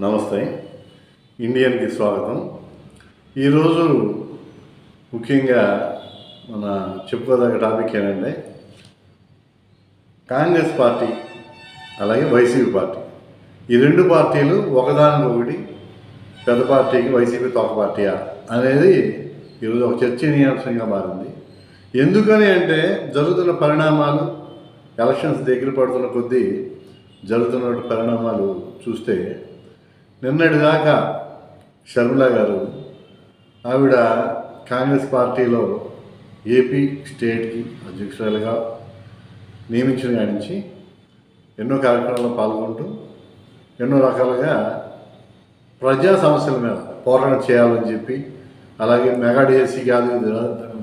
నమస్తే. ఇండియన్కి స్వాగతం. ఈరోజు ముఖ్యంగా మన చెప్పుకోదగ్గ టాపిక్ ఏంటంటే కాంగ్రెస్ పార్టీ అలాగే వైసీపీ పార్టీ, ఈ రెండు పార్టీలు ఒకదానికొకటి పెద్ద పార్టీకి వైసీపీ తోక పార్టీయా అనేది ఈరోజు ఒక చర్చనీయాంశంగా మారింది. ఎందుకని అంటే జరుగుతున్న పరిణామాలు, ఎలక్షన్స్ దగ్గర పడుతున్న కొద్దీ జరుగుతున్న పరిణామాలు చూస్తే నిన్నటిదాకా షర్మిల గారు ఆవిడ కాంగ్రెస్ పార్టీలో ఏపీ స్టేట్కి అధ్యక్షురాలుగా నియమించిన కాడి నుంచి ఎన్నో కార్యక్రమాల్లో పాల్గొంటూ ఎన్నో రకాలుగా ప్రజా సమస్యల మీద పోరాటం చేయాలని చెప్పి, అలాగే మెగా డిఎస్సి కాదు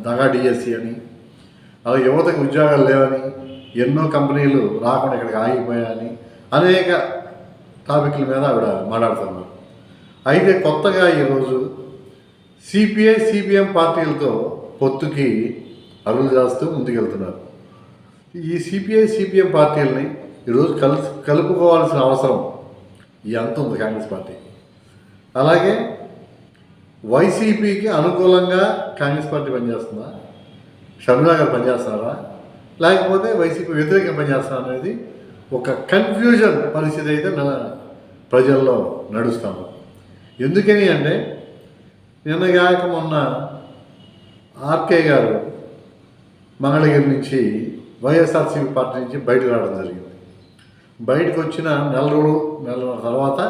దగా డిఎస్సి అని, అలాగే యువతకు ఉద్యోగాలు లేవని, ఎన్నో కంపెనీలు రాకుండా ఇక్కడికి ఆగిపోయాయని అనేక టాపిక్ల మీద ఆవిడ మాట్లాడుతున్నారు. అయితే కొత్తగా ఈరోజు సిపిఐ సిపిఎం పార్టీలతో పొత్తుకి అడుగులు చేస్తూ ముందుకెళ్తున్నారు. ఈ సిపిఐ సిపిఎం పార్టీలని ఈరోజు కలుపుకోవాల్సిన అవసరం ఎంత ఉంది కాంగ్రెస్ పార్టీ. అలాగే వైసీపీకి అనుకూలంగా కాంగ్రెస్ పార్టీ పనిచేస్తుందా, షర్మిల గారు పనిచేస్తున్నారా, లేకపోతే వైసీపీ వ్యతిరేకంగా పనిచేస్తున్నారా అనేది ఒక కన్ఫ్యూజన్ పరిస్థితి అయితే ప్రజల్లో నడుస్తాము. ఎందుకని అంటే నిన్నగాక మొన్న ఆర్కే గారు మంగళగిరి నుంచి వైఎస్ఆర్సీపీ పార్టీ నుంచి బయటకు రావడం జరిగింది. బయటకు వచ్చిన నెల తర్వాత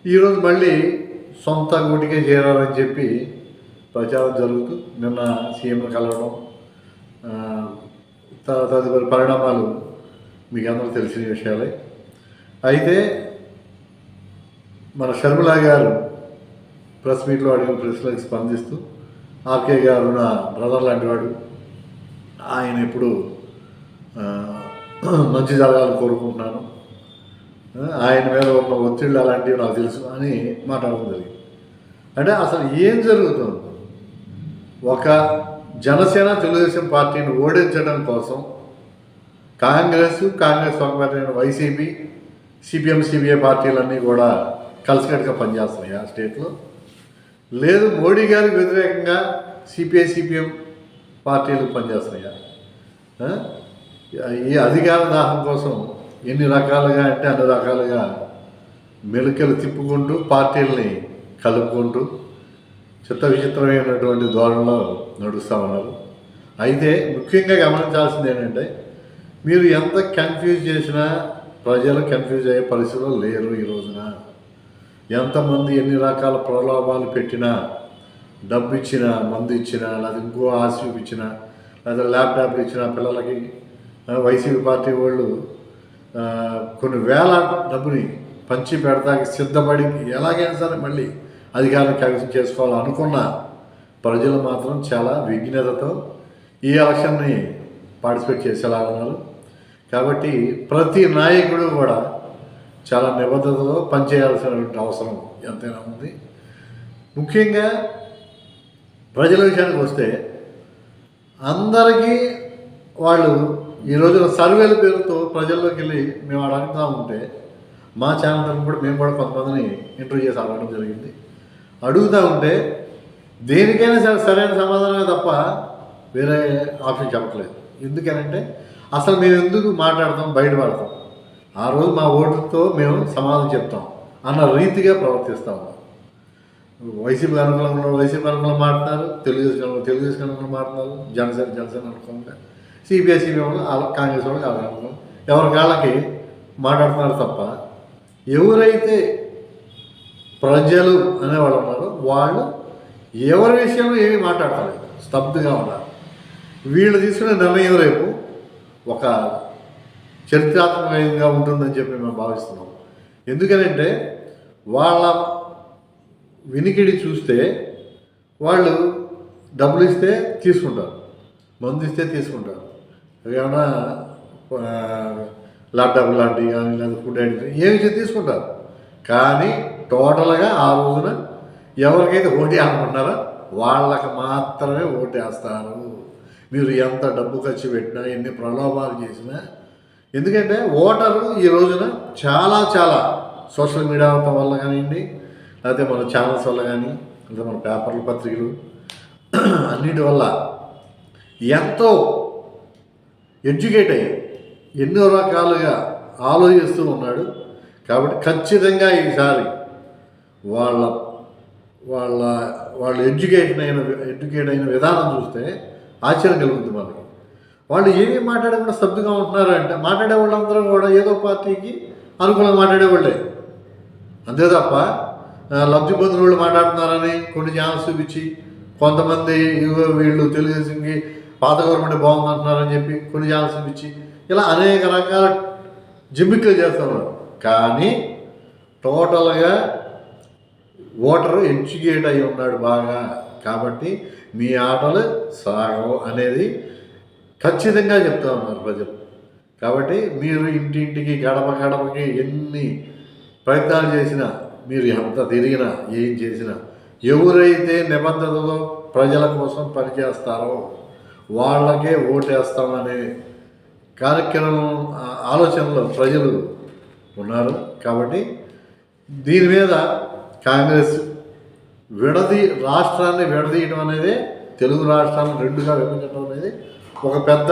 ఈరోజు మళ్ళీ సొంత గుటికే చేరాలని చెప్పి ప్రచారం జరుగుతూ నిన్న సీఎంను కలవడం, తదుపరి పరిణామాలు మీకు అందరూ తెలిసిన విషయాలే. అయితే మన షర్మిల గారు ప్రెస్ మీట్లో అడిగిన ప్రశ్నలకు స్పందిస్తూ ఆర్కే గారు నా బ్రదర్ లాంటి వాడు, ఆయన ఎప్పుడు మంచి జరగాలని కోరుకుంటున్నాను, ఆయన మీద ఉన్న ఒత్తిళ్ళు అలాంటివి నాకు తెలుసు అని మాట్లాడడం జరిగింది. అంటే అసలు ఏం జరుగుతుంది? ఒక జనసేన తెలుగుదేశం పార్టీని ఓడించడం కోసం కాంగ్రెస్ ఒక వైసీపీ సిపిఎం సిపిఐ పార్టీలన్నీ కూడా కలిసికట్టుగా పనిచేస్తున్నాయి ఆ స్టేట్లో. లేదు మోడీ గారికి వ్యతిరేకంగా సిపిఐ సిపిఎం పార్టీలకు పనిచేస్తున్నాయా? ఈ అధికార దాహం కోసం ఎన్ని రకాలుగా అంటే అన్ని రకాలుగా మెలికలు తిప్పుకుంటూ పార్టీలని కలుపుకుంటూ చిత్త విచిత్రమైనటువంటి ధోరణిలో నడుస్తూ ఉన్నారు. అయితే ముఖ్యంగా గమనించాల్సింది ఏంటంటే మీరు ఎంత కన్ఫ్యూజ్ చేసినా ప్రజలు కన్ఫ్యూజ్ అయ్యే పరిస్థితిలో లేరు. ఈ రోజున ఎంతమంది ఎన్ని రకాల ప్రలోభాలు పెట్టినా, డబ్బు ఇచ్చినా, మందు ఇచ్చినా, లేదా ఇంకో ఆశ చూపించినా, లేదా ల్యాప్టాప్లు ఇచ్చినా పిల్లలకి వైసీపీ పార్టీ వాళ్ళు కొన్ని వేల డబ్బుని పంచి పెడతాకి సిద్ధపడి ఎలాగైనా సరే మళ్ళీ అధికారం కైవసం చేసుకోవాలనుకున్న ప్రజలు మాత్రం చాలా విఘ్నతతో ఈ ఎలక్షన్ని పార్టిసిపేట్ చేసేలా ఉన్నారు. కాబట్టి ప్రతి నాయకుడు కూడా చాలా నిబద్ధతతో పనిచేయాల్సినటువంటి అవసరం ఎంతైనా ఉంది. ముఖ్యంగా ప్రజల విషయానికి వస్తే అందరికీ వాళ్ళు ఈ రోజున సర్వేల పేరుతో ప్రజల్లోకి వెళ్ళి మేము అడుగుతూ ఉంటే మా ఛానల్ తరఫున కూడా మేము కూడా కొంతమందిని ఇంటర్వ్యూ చేసి అడగడం జరిగింది. అడుగుతూ ఉంటే దేనికైనా సరే సరైన సమాధానమే తప్ప వేరే ఆప్షన్ చెప్పట్లేదు. ఎందుకనంటే అసలు మేము ఎందుకు మాట్లాడతాం, బయటపడతాం, ఆ రోజు మా ఓటుతో మేము సమాధానం చెప్తాం అన్న రీతిగా ప్రవర్తిస్తాము. వైసీపీ అనుకూలంలో వైసీపీ అనుకూలంగా మాట్లాడుతున్నారు, తెలుగుదేశం అనుకూలంగా మాట్లాడుతున్నారు, జనసేన అనుకూలంగా, సిపిఐ సిపిఎం కాంగ్రెస్ వాళ్ళు అనుకూలం, ఎవరి కాళ్ళకి మాట్లాడుతున్నారు తప్ప ఎవరైతే ప్రజలు అనేవాళ్ళు ఉన్నారో వాళ్ళు ఎవరి విషయంలో ఏమీ మాట్లాడతారు, స్తబ్దుగా ఉన్నారు. వీళ్ళు తీసుకునే నిర్ణయం రేపు ఒక చరిత్రాత్మకంగా ఉంటుందని చెప్పి మేము భావిస్తున్నాం. ఎందుకనంటే వాళ్ళ వినికిడి చూస్తే వాళ్ళు డబ్బులు ఇస్తే తీసుకుంటారు, మందు ఇస్తే తీసుకుంటారు, ఏమైనా ల్యాప్టాప్ లాంటివి కానీ లేదా ఫుడ్ ఐటమ్స్ ఏమి ఇస్తే తీసుకుంటారు. కానీ టోటల్గా ఆ రోజున ఎవరికైతే ఓటేయాలనుకుంటున్నారో వాళ్ళకి మాత్రమే ఓటేస్తారు. మీరు ఎంత డబ్బు ఖర్చు పెట్టినా, ఎన్ని ప్రలోభాలు చేసినా. ఎందుకంటే ఓటరు ఈ రోజున చాలా సోషల్ మీడియా వల్ల కానివ్వండి, లేకపోతే మన ఛానల్స్ వల్ల కానీ, లేదా మన పేపర్లు పత్రికలు అన్నిటి వల్ల ఎంతో ఎడ్యుకేట్ అయ్యి ఎన్నో రకాలుగా ఆలోచిస్తూ ఉన్నాడు. కాబట్టి ఖచ్చితంగా ఈసారి వాళ్ళ వాళ్ళ వాళ్ళు ఎడ్యుకేట్ అయిన విధానం చూస్తే ఆశ్చర్యం కలుగుతుంది మనకి. వాళ్ళు ఏమీ మాట్లాడకుండా స్తబ్దుగా ఉంటున్నారు అంటే మాట్లాడే వాళ్ళందరూ కూడా ఏదో పార్టీకి అనుకూలంగా మాట్లాడేవాళ్ళే, అంతే తప్ప లబ్ధి పొందిన వాళ్ళు మాట్లాడుతున్నారని కొన్ని ఛానల్స్ చూపించి, కొంతమంది వీళ్ళు తెలుగుదేశంకి పాత గవర్నమెంట్ బాగుందంటున్నారని చెప్పి కొన్ని ఛానల్స్ చూపించి, ఇలా అనేక రకాల జిమ్మిక్కులు చేస్తున్నారు. కానీ టోటల్గా ఓటరు ఎడ్యుకేట్ అయి ఉన్నాడు బాగా. కాబట్టి మీ ఆటలు సాగవు అనేది ఖచ్చితంగా చెప్తా ఉన్నారు ప్రజలు. కాబట్టి మీరు ఇంటింటికి గడప గడపకి ఎన్ని ప్రయత్నాలు చేసినా, మీరు ఎంత తిరిగినా, ఏం చేసినా, ఎవరైతే నిబద్ధతతో ప్రజల కోసం పనిచేస్తారో వాళ్ళకే ఓటేస్తామనే కార్యక్రమం ఆలోచనలో ప్రజలు ఉన్నారు. కాబట్టి దీని మీద కాంగ్రెస్ రాష్ట్రాన్ని విడదీయడం అనేది, తెలుగు రాష్ట్రాలను రెండుగా విభజించడం అనేది ఒక పెద్ద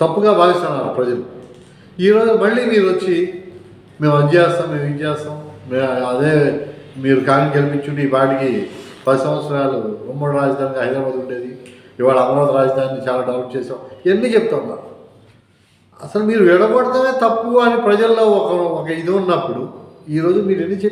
తప్పుగా భావిస్తున్నారు ప్రజలు. ఈరోజు మళ్ళీ మీరు వచ్చి మేము అది చేస్తాం, మేము ఇది చేస్తాం, అదే మీరు కాంగ్రెస్ గెలిపించుంటే ఈ పాటికి 10 సంవత్సరాలు ఉమ్మడి రాజధానిగా హైదరాబాద్ ఉండేది, ఇవాళ అమరావతి రాజధానిని చాలా డెవలప్ చేసాం, ఇవన్నీ చెప్తున్నారు. అసలు మీరు విడగొడతామే తప్పు అని ప్రజల్లో ఒక ఇది ఉన్నప్పుడు ఈరోజు మీరు ఎన్ని